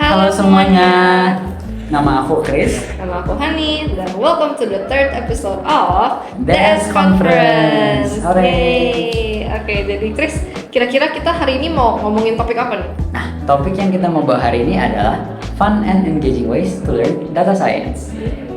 Halo semuanya, nama aku Chris. Nama aku Hani, dan welcome to the third episode of DS Conference. Hore. Yeay. Oke, jadi Chris, kira-kira kita hari ini mau ngomongin topik apa nih? Nah, topik yang kita mau bahas hari ini adalah fun and engaging ways to learn data science.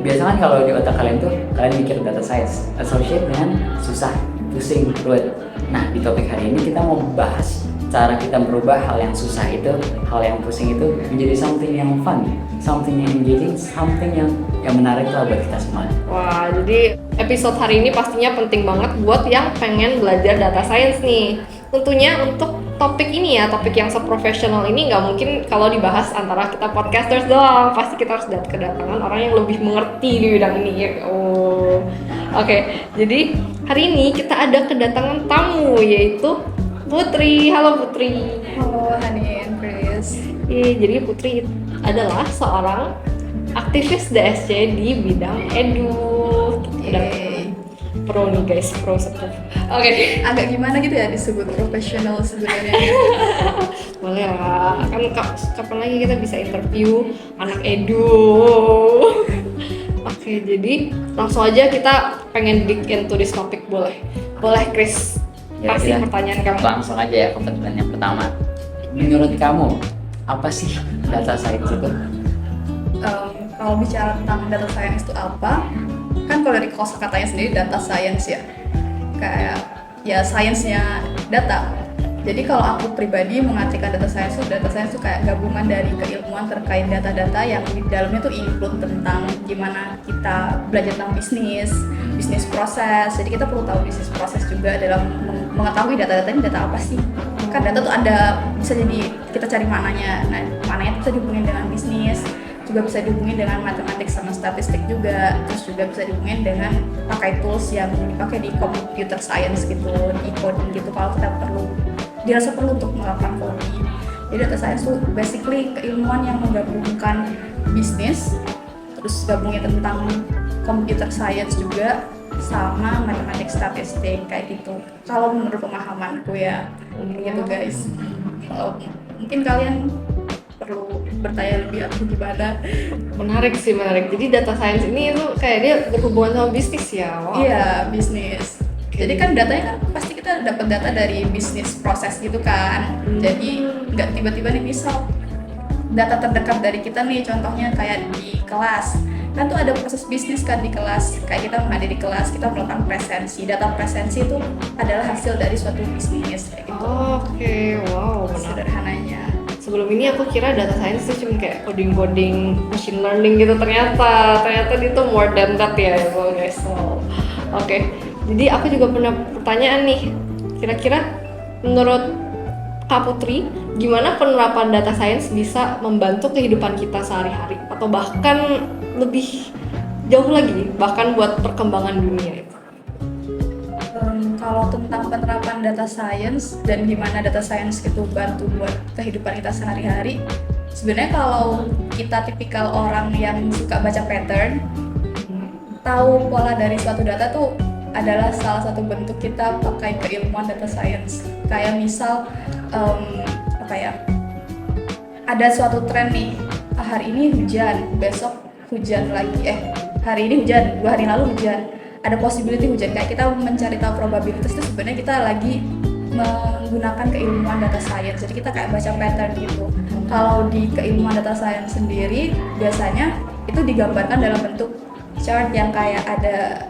Biasanya kan kalau di otak kalian tuh, kalian mikir data science associate dengan susah, pusing, rumit. Nah, di topik hari ini kita mau bahas cara kita merubah hal yang susah itu, hal yang pusing itu menjadi something yang fun, something yang engaging, something yang menarik lah buat kita semua. Wah, jadi episode hari ini pastinya penting banget buat yang pengen belajar data science nih. Tentunya untuk topik ini ya, topik yang seprofesional ini nggak mungkin kalau dibahas antara kita podcasters doang. Pasti kita harus kedatangan orang yang lebih mengerti di bidang ini. Oke, jadi hari ini kita ada kedatangan tamu yaitu Putri. Halo Putri. Halo Hani and Chris. Jadi Putri adalah seorang aktivis DSC di bidang edu. Yeay. Pro nih guys, pro sepuh. Oke. Agak gimana gitu ya disebut profesional sebenarnya. Boleh lah, kan kapan lagi kita bisa interview anak edu. Oke, jadi langsung aja kita pengen dig into this topic, boleh? Boleh Chris, kasih pertanyaan kamu. Langsung aja ya ke pertanyaan yang pertama. Menurut kamu, apa sih data science itu? Kalau bicara tentang data science itu apa? Kan kalau dari kosakatanya sendiri data science ya, kayak ya sainsnya data. Jadi kalau aku pribadi mengartikan data science itu kayak gabungan dari keilmuan terkait data-data yang di dalamnya tuh include tentang gimana kita belajar tentang bisnis proses. Jadi kita perlu tahu bisnis proses juga dalam mengetahui data-data ini data apa sih. Kan data tuh ada, bisa jadi kita cari maknanya. Nah, maknanya itu bisa dihubungin dengan bisnis, juga bisa dihubungin dengan matematik sama statistik juga, terus juga bisa dihubungin dengan pakai tools yang dipakai di computer science gitu, di coding gitu kalau kita dirasa perlu untuk melakukan coding. Jadi data science itu basically keilmuan yang menggabungkan bisnis, terus gabungnya tentang computer science juga sama matematik statistik kayak gitu. Kalau menurut pemahamanku ya, gitu guys. Kalau mungkin kalian perlu bertanya lebih aku gimana. Menarik. Jadi data science ini itu kayak dia berhubungan sama bisnis ya. Wow. Iya, bisnis. Jadi kan datanya kan pasti kita dapat data dari bisnis proses gitu kan. Jadi nggak tiba-tiba nih misal data terdekat dari kita nih, contohnya kayak di kelas. Kan tuh ada proses bisnis kan di kelas. Kayak kita menghadiri kelas, kita melakukan presensi. Data presensi itu adalah hasil dari suatu bisnis kayak gitu. Oke, wow, menarik. Sederhananya. Sebelum ini aku kira data science itu cuma kayak coding, machine learning gitu. Ternyata itu more than that ya, guys. Wow. Oke. Jadi aku juga punya pertanyaan nih. Kira-kira menurut Kak Putri, gimana penerapan data science bisa membantu kehidupan kita sehari-hari atau bahkan lebih jauh lagi, bahkan buat perkembangan dunia itu? Kalau tentang penerapan data science dan gimana data science itu bantu buat kehidupan kita sehari-hari, sebenarnya kalau kita tipikal orang yang suka baca pattern, tahu pola dari suatu data tuh adalah salah satu bentuk kita pakai keilmuan data science. Kayak misal ada suatu tren nih, hari ini hujan, besok hujan lagi, hari ini hujan, 2 hari lalu hujan, ada possibility hujan. Kayak kita mencari tahu probabilitas itu sebenarnya kita lagi menggunakan keilmuan data science. Jadi kita kayak baca pattern gitu. Kalau di keilmuan data science sendiri biasanya itu digambarkan dalam bentuk chart yang kayak ada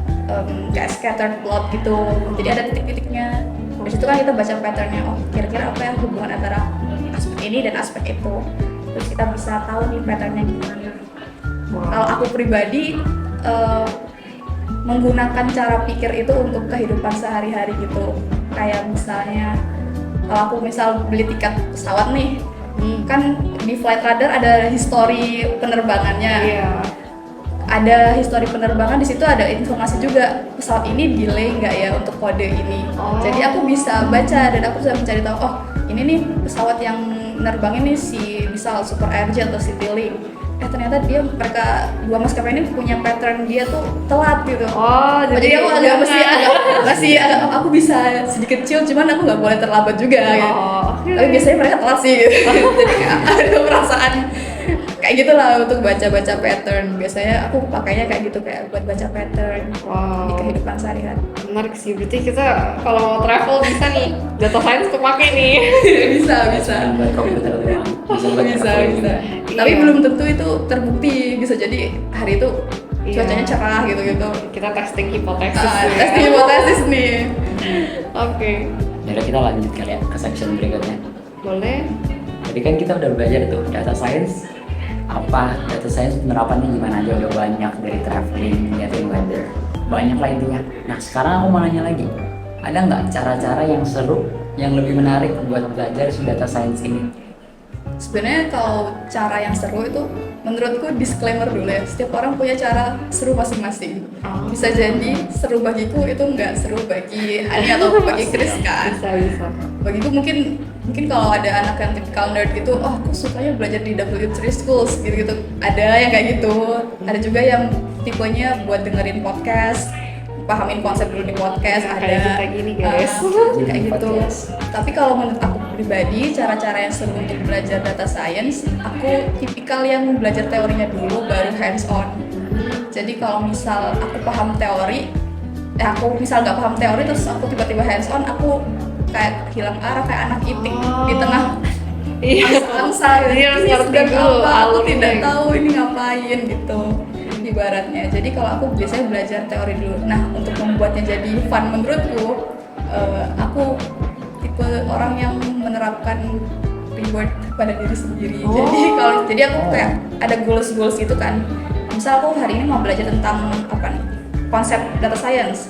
kayak scattered plot gitu. Jadi ada titik-titiknya. Dari situ kan kita baca patternnya, oh kira-kira apa yang hubungan antara aspek ini dan aspek itu. Terus kita bisa tahu nih patternnya gimana. Kalau aku pribadi menggunakan cara pikir itu untuk kehidupan sehari-hari gitu. Kayak misalnya kalau aku misal beli tiket pesawat nih, kan di Flight Radar ada histori penerbangannya. Iya. Ada histori penerbangan, di situ ada informasi juga pesawat ini delay nggak ya untuk kode ini. Jadi aku bisa baca dan aku bisa mencari tahu, oh ini nih pesawat yang nerbang ini si misal Super Airjet atau Citylink. Ternyata mereka dua maskapai ini punya pattern dia tuh telat gitu. Jadi aku aku bisa sedikit chill, cuman aku nggak boleh terlambat juga gitu. Tapi biasanya mereka telat sih gitu. Jadi ada perasaan kayak gitulah untuk baca-baca pattern. Biasanya aku pakainya kayak gitu, kayak buat baca pattern di kehidupan sehari-hari. Menarik sih, berarti kita kalau mau travel bisa nih, data science kepake nih. bisa Bukan buat komputer doang, bisa buat bisa traveling bisa juga. tapi Iya. belum tentu itu terbukti. Bisa jadi hari itu Iya. cuacanya cerah gitu. Kita testing hipotesis. Testing hipotesis nih. Oke, Jadi kita lanjut kali ya ke section berikutnya. boleh. Jadi kan kita udah belajar tuh data science apa, data science penerapannya gimana aja, udah banyak dari traveling, getting weather, banyak lah intinya. Nah sekarang aku mau nanya lagi, ada nggak cara-cara yang seru, yang lebih menarik buat belajar si data science ini? Sebenarnya kalau cara yang seru itu menurutku disclaimer dulu ya, setiap orang punya cara seru masing-masing. Bisa jadi seru bagiku itu nggak seru bagi Hani atau bagi Chris kan. Bisa. Bagiku mungkin kalau ada anak yang typical nerd gitu, oh aku sukanya belajar di W3 Schools gitu-gitu. Ada yang kayak gitu. Ada juga yang tipenya buat dengerin podcast, pahamin konsep dulu di podcast. Nah, Ada kayak kita gini, guys. kayak gitu. Tapi kalau menurut aku pribadi, cara-cara yang seru untuk belajar data science, aku tipikal yang belajar teorinya dulu baru hands on. Jadi kalau misal aku paham teori, aku misal nggak paham teori terus aku tiba-tiba hands on, aku kayak hilang arah kayak anak itik di tengah Iya. angsa gitu. Iya, harus Ini ngerti sedang dulu apa, aku alurnya. tidak tahu ini ngapain gitu ibaratnya. Jadi kalau aku biasanya belajar teori dulu. Nah untuk membuatnya jadi fun menurutku, aku tipe orang yang menerapkan reward pada diri sendiri. Jadi aku kayak ada goals gitu kan. Misal aku hari ini mau belajar tentang apa nih, konsep data science.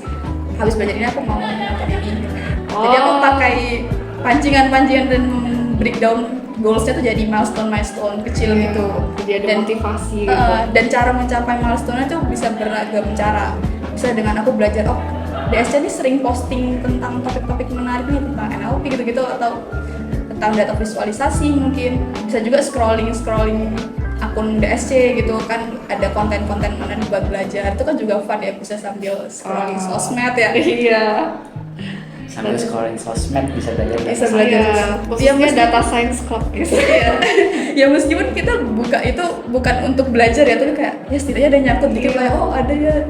Habis belajar ini aku mau nonton ini. Jadi aku pakai pancingan dan breakdown goalsnya tuh jadi milestone kecil gitu. Jadi ada motivasi gitu. Dan cara mencapai milestone-nya tuh bisa beragam cara. Bisa dengan aku belajar, oh DSC ini sering posting tentang topik-topik menarik nih, tentang NLP gitu-gitu, atau tentang data visualisasi mungkin. Bisa juga scrolling akun DSC gitu kan, ada konten-konten menarik buat belajar. Itu kan juga fun ya, bisa sambil scrolling sosmed ya. Iya. Sambil scrolling sosmed bisa belajar data Bisa science. belajar. Iya, Iya, khususnya mesti- data science club gitu. Iya. Ya meskipun kita buka itu bukan untuk belajar ya, tapi kayak ya setidaknya ada nyangkut dikit lah. Oh ada ya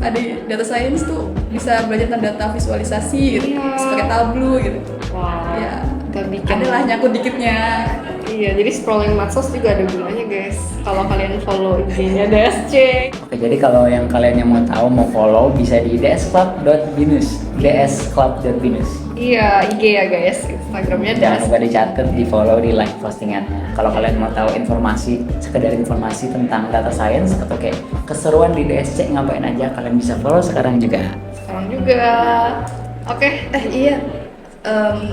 ada data science tuh bisa belajar tentang data visualisasi gitu, Iya. bisa pakai Tableau gitu. Wow. Ya Kita bikin. adalah nyangkut dikitnya. Iya, jadi scrolling medsos juga ada gunanya guys. Kalau kalian follow IG-nya DSC. Oke, jadi kalau yang kalian yang mau tahu, mau follow, bisa di dsclub.binus, dsclub.binus. Iya, IG ya guys. Instagramnya Jangan DSC. lupa dicatat, di follow, di like postingan. Kalau kalian mau tahu informasi, sekedar informasi tentang data science atau kayak keseruan di DSC ngapain aja, kalian bisa follow sekarang juga. Sekarang juga. Oke. Iya.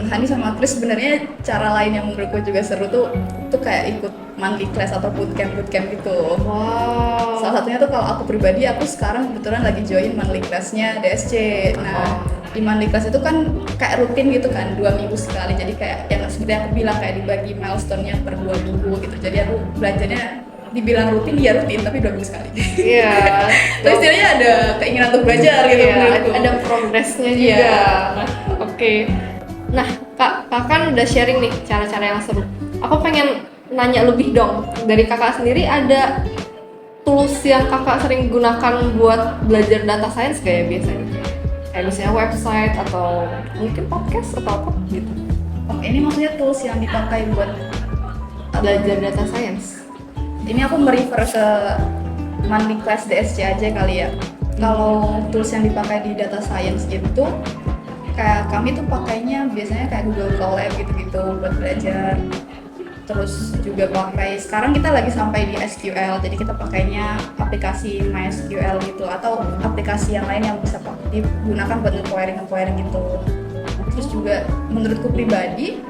Hani sama Chris sebenarnya cara lain yang menurutku juga seru tuh kayak ikut monthly class atau bootcamp gitu. Wow. Salah satunya tuh kalau aku pribadi, aku sekarang kebetulan lagi join monthly class-nya DSC. Nah, di monthly class itu kan kayak rutin gitu kan, 2 minggu sekali. Jadi kayak yang seperti aku bilang, kayak dibagi milestone-nya per 2 minggu gitu. Jadi aku belajarnya dibilang rutin, ya rutin, tapi 2 minggu sekali. Iya. Terus istilahnya ada keinginan untuk belajar gitu Iya, menurutku. ada progresnya Iya. juga. Nah, oke. Nah, Kak kan udah sharing nih cara-cara yang seru. Aku pengen nanya lebih dong. Dari Kakak sendiri ada tools yang Kakak sering gunakan buat belajar data science gak ya biasanya? Kayak misalnya website atau mungkin podcast atau apa gitu. Oke, ini maksudnya tools yang dipakai buat Belajar data science. ini aku merefer ke monthly class DSC aja kali ya. Kalau tools yang dipakai di data science itu kayak kami tuh pakainya biasanya kayak Google Colab gitu-gitu buat belajar. Terus juga pakai, sekarang kita lagi sampai di SQL, jadi kita pakainya aplikasi MySQL gitu, atau aplikasi yang lain yang bisa digunakan buat nge-querying gitu. Terus juga menurutku pribadi,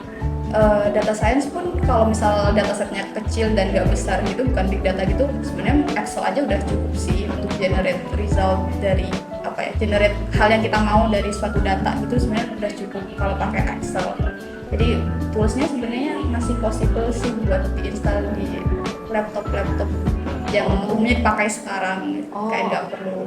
data science pun kalau misal datasetnya kecil dan gak besar gitu, bukan big data gitu, sebenarnya Excel aja udah cukup sih untuk generate result dari generate hal yang kita mau dari suatu data gitu, sebenarnya udah cukup kalau pakai Excel. Jadi toolsnya sebenarnya masih possible sih buat diinstal di laptop yang umumnya dipakai sekarang. Kayak nggak perlu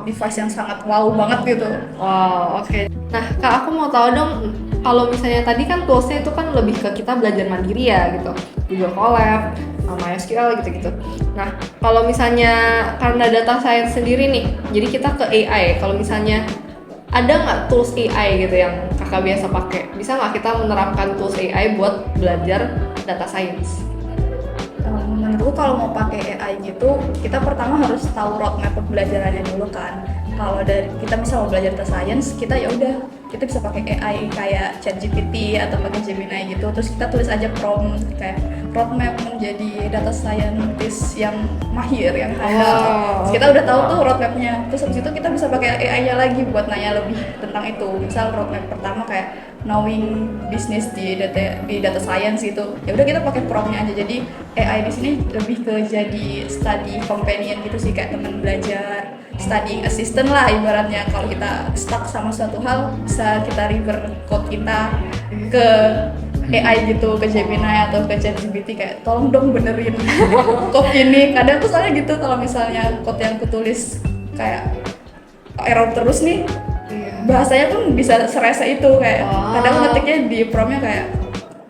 device yang sangat wow banget gitu. Wow, oke. Nah, Kak, aku mau tahu dong, kalau misalnya tadi kan toolsnya itu kan lebih ke kita belajar mandiri ya gitu, Google Colab, MySQL gitu-gitu. Nah, kalau misalnya karena data science sendiri nih, jadi kita ke AI. Kalau misalnya ada nggak tools AI gitu yang kakak biasa pakai? Bisa nggak kita menerapkan tools AI buat belajar data science? Menurutku kalau mau pakai AI gitu, kita pertama harus tahu roadmap pembelajarannya dulu kan. Kalau dari kita misal mau belajar data science, kita ya udah kita bisa pakai AI kayak ChatGPT atau pakai Gemini gitu. Terus kita tulis aja prompt kayak roadmap menjadi data scientist yang mahir, yang handal. Terus kita udah tahu tuh roadmapnya. Terus habis itu kita bisa pakai AI-nya lagi buat nanya lebih tentang itu. Misal roadmap pertama kayak knowing bisnis di data science gitu. Ya udah kita pakai promptnya aja. Jadi AI di sini lebih ke jadi study companion gitu sih, kayak teman belajar, studying assistant lah ibaratnya. Kalau kita stuck sama suatu hal, bisa kita refer code kita ke AI gitu, ke Gemini atau ke ChatGPT kayak tolong dong benerin code ini. Kadang tuh soalnya gitu, kalau misalnya code yang kutulis kayak error terus nih, bahasanya pun bisa serasa itu kayak kadang ngetiknya di promptnya kayak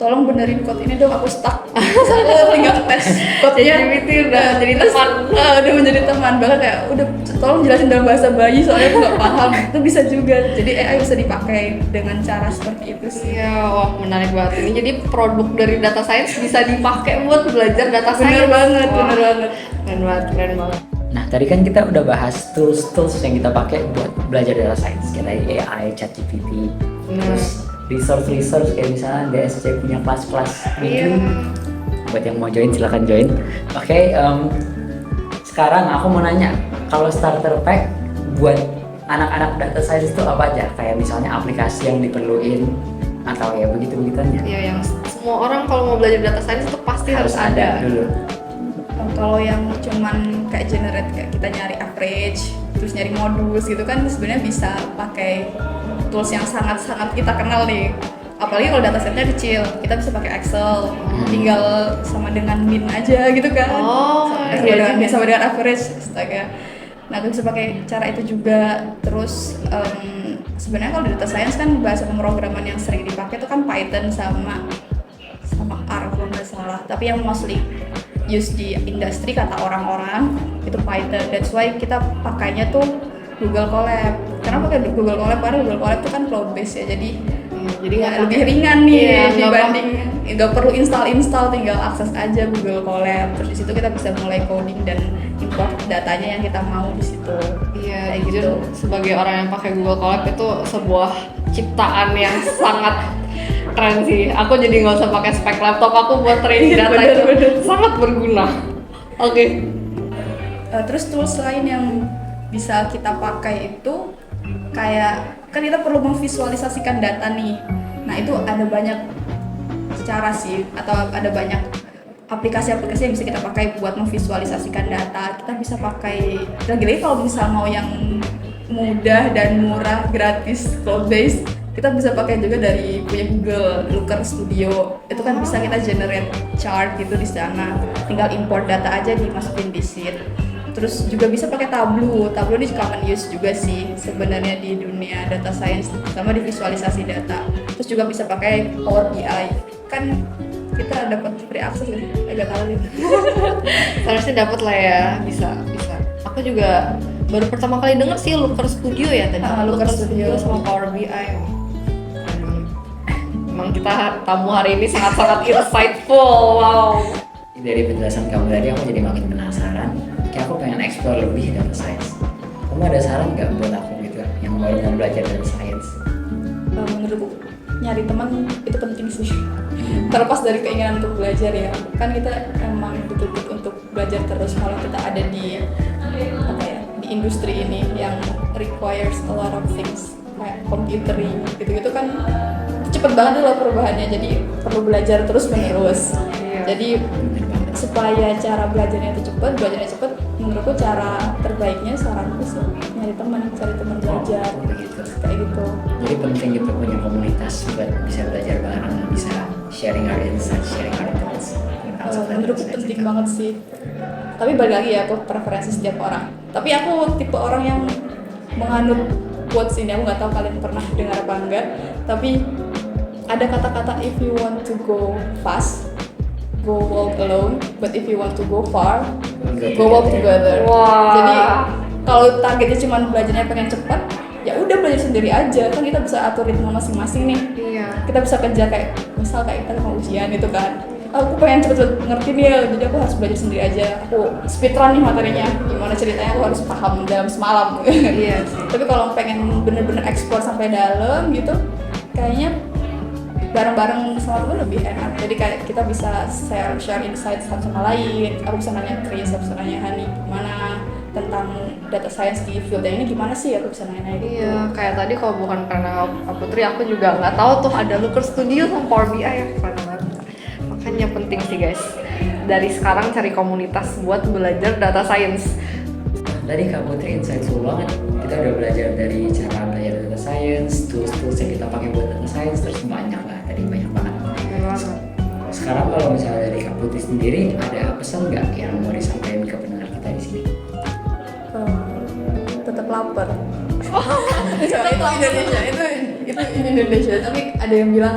tolong benerin code ini dong, aku stuck. Terus aku tinggal tes code-nya. ChatGPT udah jadi teman. Udah menjadi teman, bahkan kayak udah tolong jelasin dalam bahasa bayi soalnya aku nggak paham. Itu bisa juga, jadi AI bisa dipakai dengan cara seperti itu sih. Iya, wah menarik banget ini. Jadi produk dari data science bisa dipakai buat belajar data science. Bener banget, Wah, bener banget. keren banget. Nah, tadi kan kita udah bahas tools yang kita pakai buat belajar data science, kayak tadi AI, ChatGPT, terus resource kayak misalnya DSC punya kelas-kelas gitu. Buat yang mau join silahkan join. Oke, sekarang aku mau nanya, kalau starter pack buat anak-anak data science itu apa aja? Kayak misalnya aplikasi yang diperluin atau ya begitu-begituannya? Iya, yang semua orang kalau mau belajar data science itu pasti harus ada dulu. Kalau yang cuman kayak generate, kayak kita nyari average, terus nyari modus gitu kan sebenarnya bisa pakai tools yang sangat-sangat kita kenal nih. Apalagi kalau datasetnya kecil, kita bisa pakai Excel, tinggal sama dengan min aja gitu kan. Sama dengan average, astaga. Nah, kita bisa pakai cara itu juga. Terus sebenarnya kalau di data science kan bahasa pemrograman yang sering dipakai itu kan Python sama R kalau nggak salah. Tapi yang mostly use di industri kata orang-orang itu Python. That's why kita pakainya tuh Google Colab. Karena pakai Google Colab karena Google Colab itu kan cloud base ya. Jadi ya, lebih ringan nih dibanding nggak perlu install, tinggal akses aja Google Colab. Terus di situ kita bisa mulai coding dan import datanya yang kita mau di situ. Iya, gitu. Sebagai orang yang pakai Google Colab itu sebuah ciptaan yang sangat keren sih. Aku jadi nggak usah pakai spek laptop aku buat training data itu sangat berguna. Oke. Terus tools lain yang bisa kita pakai itu kayak kan kita perlu memvisualisasikan data nih. Nah itu ada banyak cara sih, atau ada banyak aplikasi-aplikasi yang bisa kita pakai buat memvisualisasikan data. Kita bisa pakai lagi-lagi kalau misal mau yang mudah dan murah, gratis, cloud based, kita bisa pakai juga dari punya Google Looker Studio. Itu kan bisa kita generate chart gitu di sana. Tinggal import data aja dimasukin di sheet. Terus juga bisa pakai Tableau. Tableau ini common use juga sih sebenarnya di dunia data science, sama di visualisasi data. Terus juga bisa pakai Power BI. Kan kita dapat free access ya, agak tahu nih. Harusnya dapat lah ya, bisa. Aku juga baru pertama kali denger sih Looker Studio ya tadi. Looker Studio sama Power BI. Memang kita tamu hari ini sangat-sangat insightful. Wow. Dari penjelasan kamu tadi aku jadi makin penasaran. Kayak aku pengen explore lebih data science. Kamu ada saran nggak buat aku gitu yang baru mau belajar data science? Menurutku nyari teman itu penting sih. Terlepas dari keinginan untuk belajar ya. Kan kita emang dituntut untuk belajar terus kalau kita ada di di industri ini yang requires a lot of things kayak computing gitu-gitu kan cepet banget loh perubahannya. Jadi perlu belajar terus menerus. Jadi supaya cara belajarnya cepet, menurutku cara terbaiknya saranku sih cari teman belajar kayak gitu. Jadi penting gitu punya komunitas buat bisa belajar bareng, bisa sharing our insights, sharing our thoughts. Menurutku penting banget sih. Tapi balik lagi ya, aku preferensi setiap orang. Tapi aku tipe orang yang menganut quotes ini. Aku nggak tahu kalian pernah dengar apa enggak. Tapi ada kata-kata if you want to go fast, go walk alone, but if you want to go far, Go go walk together. Wah. Jadi kalau targetnya cuma belajarnya pengen cepat, ya udah belajar sendiri aja. Kan kita bisa atur ritme masing-masing nih. Iya. Kita bisa kerja kayak misal kayak kita mau ujian gitu kan. Aku pengen cepet-cepet ngerti nih, jadi aku harus belajar sendiri aja. Aku speedrun nih materinya, gimana ceritanya aku harus paham dalam semalam. Iya sih. Tapi kalau pengen bener-bener explore sampai dalam gitu, kayaknya bareng-bareng sama temen lebih enak. Jadi kayak kita bisa share insight satu sama lain. Aku bisa nanya Chris, aku bisa nanya Hani gimana tentang data science di field yang ini gimana sih, aku bisa nanya gitu. Iya, kayak tadi kalau bukan karena Kak Putri, aku juga nggak tahu tuh ada Looker Studio sama Power BI ya, keren banget. Makanya penting sih guys, dari sekarang cari komunitas buat belajar data science. Tadi Kak Putri insightful banget. Kita udah belajar dari cara belajar data science, tools-tools yang kita pakai buat data science, terus banyak lah, tadi banyak banget. Sekarang kalau misalnya dari Kak Putri sendiri, ada pesan nggak yang mau disampaikan ke pendengar kita di sini? Tetap lapar. Itu Indonesia, itu Indonesia. Tapi ada yang bilang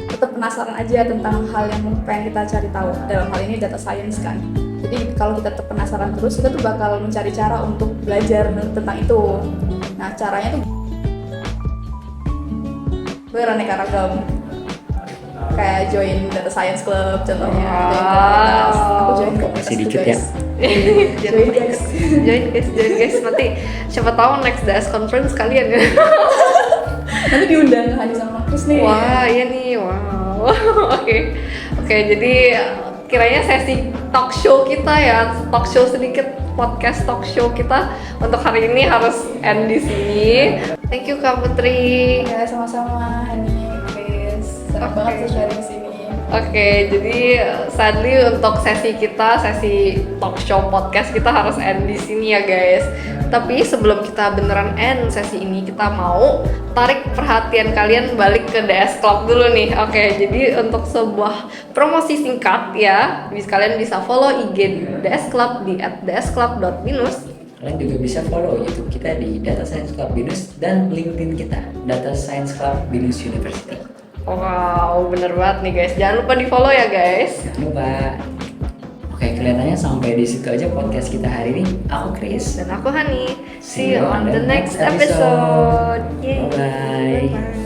tetap penasaran aja tentang hal yang pengen kita cari tahu. Dalam hal ini data science kan. Jadi kalau kita tetap penasaran terus, kita tuh bakal mencari cara untuk belajar tentang itu. Nah caranya tuh beraneka ragam. Kayak join data science club contohnya. Aku join komunitas Sedikit tuh, ya. guys. Join guys, join guys. Nanti siapa tahu next DS conference kalian ya. Nanti diundang Hani sama Chris nih. Wah, iya nih, wow. Oke, jadi kiranya sesi talk show kita ya, talk show sedikit, podcast talk show kita untuk hari ini harus end di sini. Thank you Kak Putri. Ya sama-sama Hani, Chris. Senang Oke. banget sih sharing di sini. Oke, jadi sadly untuk sesi kita, sesi talk show podcast kita harus end di sini ya guys. Tapi sebelum kita beneran end sesi ini, kita mau tarik perhatian kalian balik ke DS Club dulu nih. Oke, jadi untuk sebuah promosi singkat ya, kalian bisa follow IG DS Club di @dsclub.binus. Kalian juga bisa follow YouTube kita di Data Science Club Binus dan LinkedIn kita, Data Science Club Binus University. Wow, bener banget nih guys. Jangan lupa di follow ya guys. Jangan lupa. Oke, kelihatannya sampai di situ aja podcast kita hari ini. Aku Chris. Dan aku Hani. See you on the next episode. Yay. Bye-bye. Bye-bye.